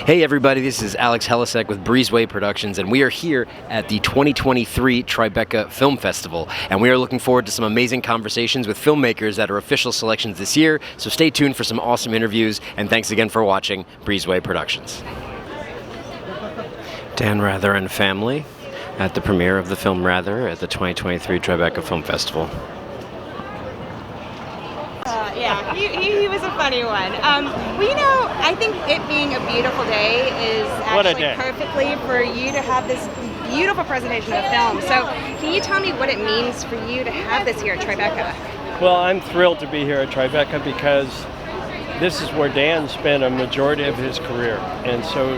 Hey everybody, this is Alex Helisek with Breezeway Productions, and we are here at the 2023 Tribeca Film Festival, and we are looking forward to some amazing conversations with filmmakers that are official selections this year, so stay tuned for some awesome interviews, and thanks again for watching Breezeway Productions. Dan Rather and family at the premiere of the film Rather at the 2023 Tribeca Film Festival. Yeah, he was a funny one. Well, you know, I think it being a beautiful day is actually perfectly for you to have this beautiful presentation of a film. So can you tell me what it means for you to have this here at Tribeca? Well, I'm thrilled to be here at Tribeca because this is where Dan spent a majority of his career. And so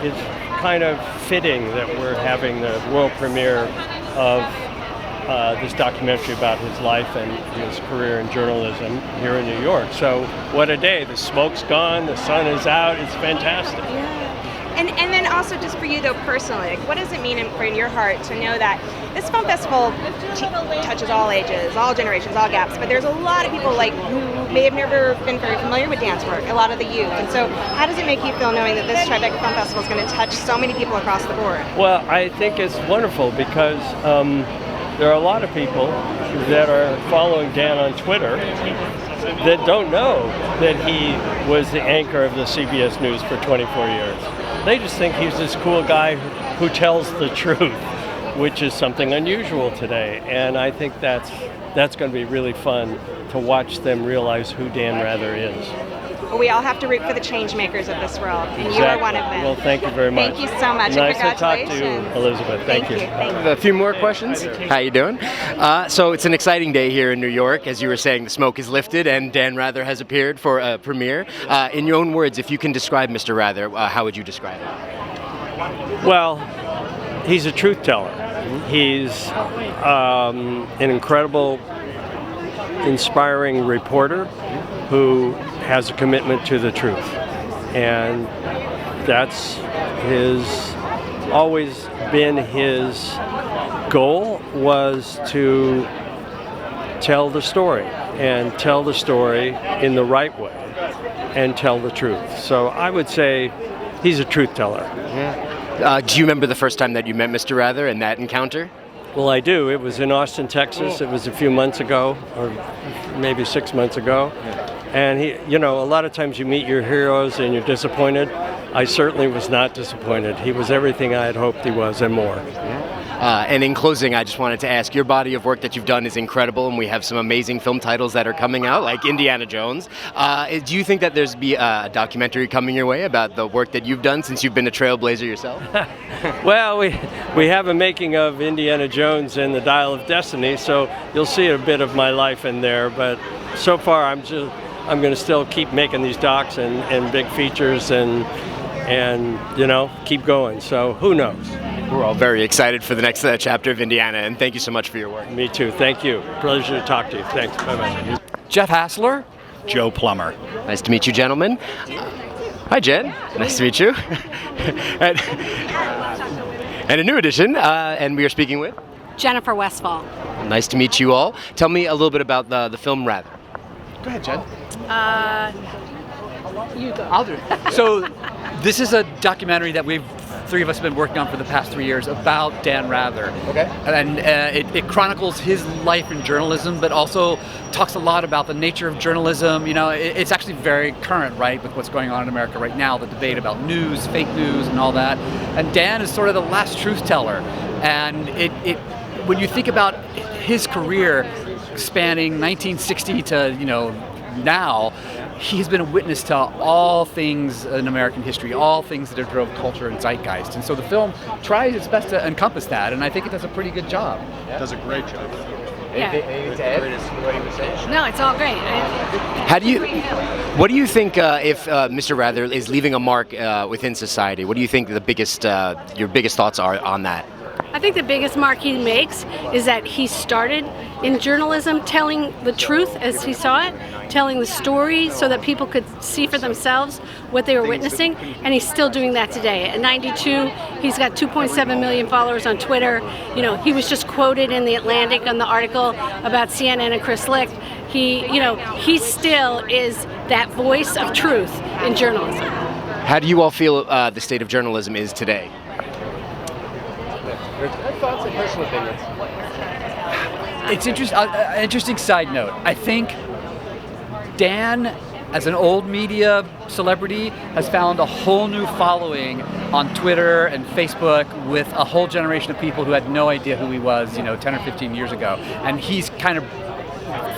it's kind of fitting that we're having the world premiere of this documentary about his life and his career in journalism here in New York. So what a day. The smoke's gone, the sun is out, it's fantastic. Yeah. And then also just for you though personally, like, what does it mean in your heart to know that this film festival touches all ages, all generations, all gaps, but there's a lot of people like who may have never been very familiar with dance work, a lot of the youth. And so how does it make you feel knowing that this Tribeca Film Festival is going to touch so many people across the board? Well, I think it's wonderful because there are a lot of people that are following Dan on Twitter that don't know that he was the anchor of the CBS News for 24 years. They just think he's this cool guy who tells the truth, which is something unusual today. And I think that's going to be really fun to watch them realize who Dan Rather is. Well, we all have to root for the change makers of this world, and you are one of them. Well, thank you very much. Thank you so much, nice and congratulations. to talk to you, Elizabeth. Thank you. A few more questions. How you doing? So it's an exciting day here in New York. As you were saying, the smoke is lifted, and Dan Rather has appeared for a premiere. In your own words, if you can describe Mr. Rather, how would you describe him? Well, he's a truth teller. He's an incredible, inspiring reporter who has a commitment to the truth, and that's always been his goal, was to tell the story and tell the story in the right way and tell the truth. So I would say he's a truth teller. Yeah. Do you remember the first time that you met Mr. Rather and that encounter? Well, I do. It was in Austin, Texas. It was a few months ago, or maybe 6 months ago. And he, you know, a lot of times you meet your heroes and you're disappointed. I certainly was not disappointed. He was everything I had hoped he was and more. And in closing, I just wanted to ask, your body of work that you've done is incredible, and we have some amazing film titles that are coming out, like Indiana Jones. Do you think that there's be a documentary coming your way about the work that you've done since you've been a trailblazer yourself? Well, we have a making of Indiana Jones and the Dial of Destiny, so you'll see a bit of my life in there. But so far, I'm going to still keep making these docs and big features and you know, keep going. So who knows? We're all very excited for the next chapter of Indiana, and thank you so much for your work. Me too. Thank you. Pleasure to talk to you. Thanks. Bye-bye. Jeff Hasler. Joe Plummer. Nice to meet you, gentlemen. Hi, Jen. Nice to meet you. and a new addition, and we are speaking with? Jenifer Westphal. Nice to meet you all. Tell me a little bit about the film Rather. Go ahead, Jen. You go. I'll do it. So this is a documentary that three of us have been working on for the past 3 years about Dan Rather. Okay. And it chronicles his life in journalism, but also talks a lot about the nature of journalism. You know, it's actually very current, right, with what's going on in America right now, the debate about news, fake news, and all that. And Dan is sort of the last truth teller. And when you think about his career spanning 1960 to, you know, now, he's been a witness to all things in American history, all things that have drove culture and zeitgeist. And so the film tries its best to encompass that, and I think it does a pretty good job. Yeah. Does a great job. Yeah. Anything to add? What he was saying? No, it's all great. What do you think if Mr. Rather is leaving a mark within society? What do you think your biggest thoughts are on that? I think the biggest mark he makes is that he started in journalism telling the truth as he saw it, telling the story so that people could see for themselves what they were witnessing, and he's still doing that today. At 92, he's got 2.7 million followers on Twitter. You know, he was just quoted in The Atlantic on the article about CNN and Chris Licht. He still is that voice of truth in journalism. How do you all feel the state of journalism is today? Thoughts and personal opinions. It's interesting side note. I think Dan, as an old media celebrity, has found a whole new following on Twitter and Facebook with a whole generation of people who had no idea who he was, 10 or 15 years ago. And he's kind of,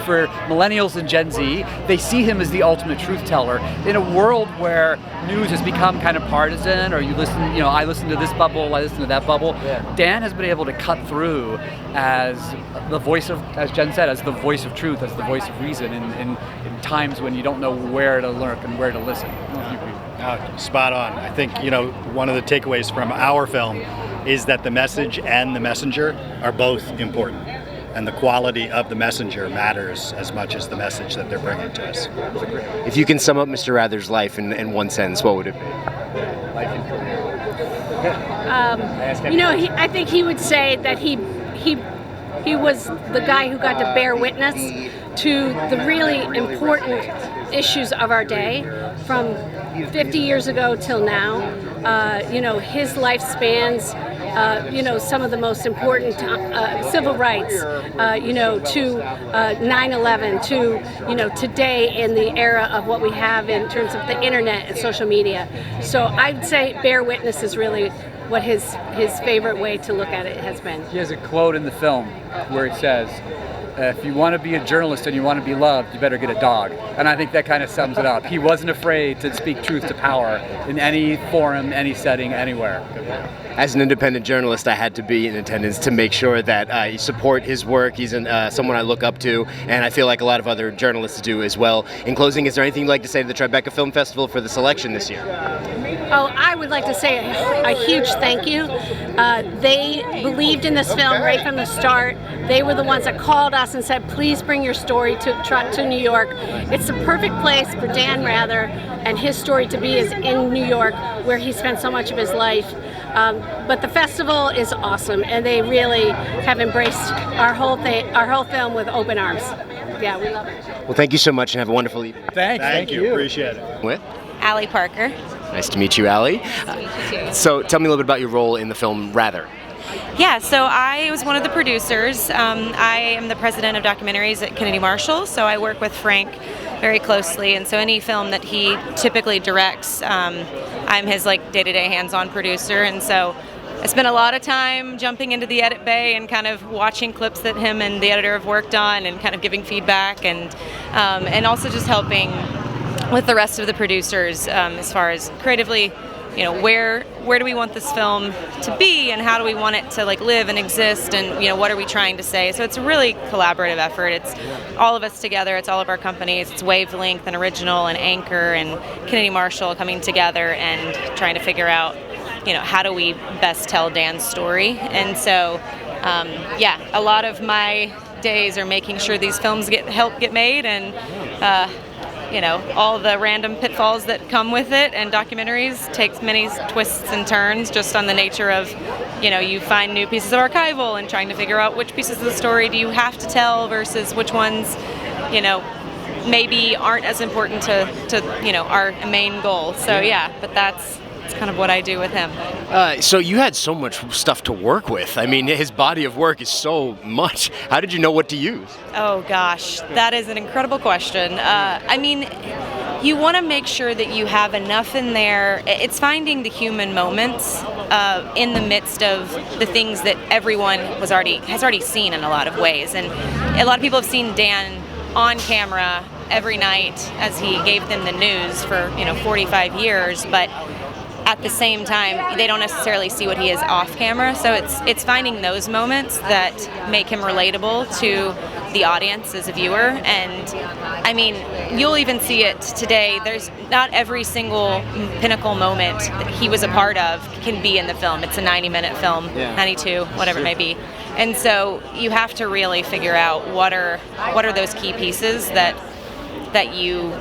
for millennials and Gen Z, they see him as the ultimate truth teller in a world where news has become kind of partisan, or I listen to this bubble, I listen to that bubble. Yeah. Dan has been able to cut through as the voice of, as Jen said, as the voice of truth, as the voice of reason in times when you don't know where to lurk and where to listen. Spot on. I think, one of the takeaways from our film is that the message and the messenger are both important. And the quality of the messenger matters as much as the message that they're bringing to us. If you can sum up Mr. Rather's life in one sentence, what would it be? Life and career. I think he would say that he was the guy who got to bear witness to the really important issues of our day from 50 years ago till now. His life spans some of the most important civil rights, to 9/11, to, today in the era of what we have in terms of the internet and social media. So I'd say bear witness is really what his favorite way to look at it has been. He has a quote in the film where it says, if you want to be a journalist and you want to be loved, you better get a dog. And I think that kind of sums it up. He wasn't afraid to speak truth to power in any forum, any setting, anywhere. As an independent journalist, I had to be in attendance to make sure that I support his work. He's someone I look up to, and I feel like a lot of other journalists do as well. In closing, is there anything you'd like to say to the Tribeca Film Festival for the selection this year? Oh, I would like to say a huge thank you. They believed in this film right from the start. They were the ones that called us and said, please bring your story to New York. It's the perfect place for Dan Rather and his story to be is in New York, where he spent so much of his life. But the festival is awesome, and they really have embraced our whole film with open arms. Yeah, we love it. Well, thank you so much, and have a wonderful evening. Thank you. Appreciate it. With? Aly Parker. Nice to meet you, Aly. Nice to meet you too. So tell me a little bit about your role in the film Rather. Yeah, so I was one of the producers. I am the president of documentaries at Kennedy Marshall, so I work with Frank very closely, and so any film that he typically directs, I'm his day-to-day hands-on producer, and so I spent a lot of time jumping into the edit bay and kind of watching clips that him and the editor have worked on and kind of giving feedback and also just helping with the rest of the producers as far as creatively, where do we want this film to be and how do we want it to live and exist, and what are we trying to say. So it's a really collaborative effort. It's all of us together, it's all of our companies, it's Wavelength and Original and Anchor and Kennedy Marshall coming together and trying to figure out how do we best tell Dan's story. And so a lot of my days are making sure these films get made, and all the random pitfalls that come with it, and documentaries takes many twists and turns just on the nature of, you find new pieces of archival and trying to figure out which pieces of the story do you have to tell versus which ones, maybe aren't as important to our main goal. So but that's kind of what I do with him. So you had so much stuff to work with. I mean, his body of work is so much. How did you know what to use? Oh gosh, that is an incredible question. You want to make sure that you have enough in there. It's finding the human moments in the midst of the things that everyone has already seen in a lot of ways. And a lot of people have seen Dan on camera every night as he gave them the news for 45 years, but at the same time, they don't necessarily see what he is off camera. So it's finding those moments that make him relatable to the audience as a viewer. And you'll even see it today. There's not every single pinnacle moment that he was a part of can be in the film. It's a 90-minute film, 92, whatever it may be. And so you have to really figure out what are those key pieces that you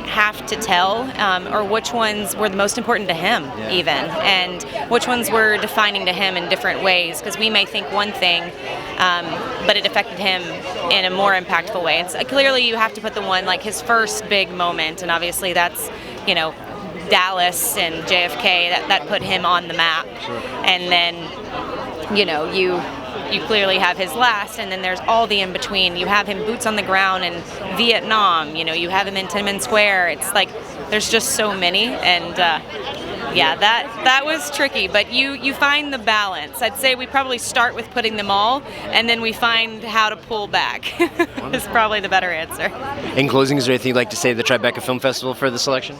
have to tell, or which ones were the most important to him even, and which ones were defining to him in different ways, because we may think one thing, but it affected him in a more impactful way. And so clearly you have to put the one, his first big moment, and obviously that's, Dallas and JFK that put him on the map. And then, you know, you clearly have his last, and then there's all the in between. You have him boots on the ground in Vietnam. You know, you have him in Tiananmen Square. It's like there's just so many, and yeah, that was tricky. But you find the balance. I'd say we probably start with putting them all, and then we find how to pull back. Is probably the better answer. In closing, is there anything you'd like to say to the Tribeca Film Festival for the selection?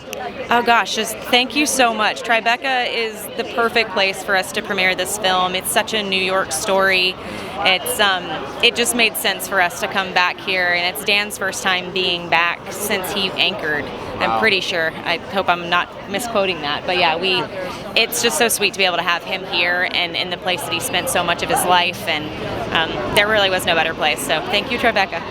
Oh gosh, just thank you so much. Tribeca is the perfect place for us to premiere this film. It's such a New York story. It just made sense for us to come back here, and it's Dan's first time being back since he anchored. I'm pretty sure. I hope I'm not misquoting that, but yeah, it's just so sweet to be able to have him here and in the place that he spent so much of his life, and there really was no better place. So thank you, Tribeca.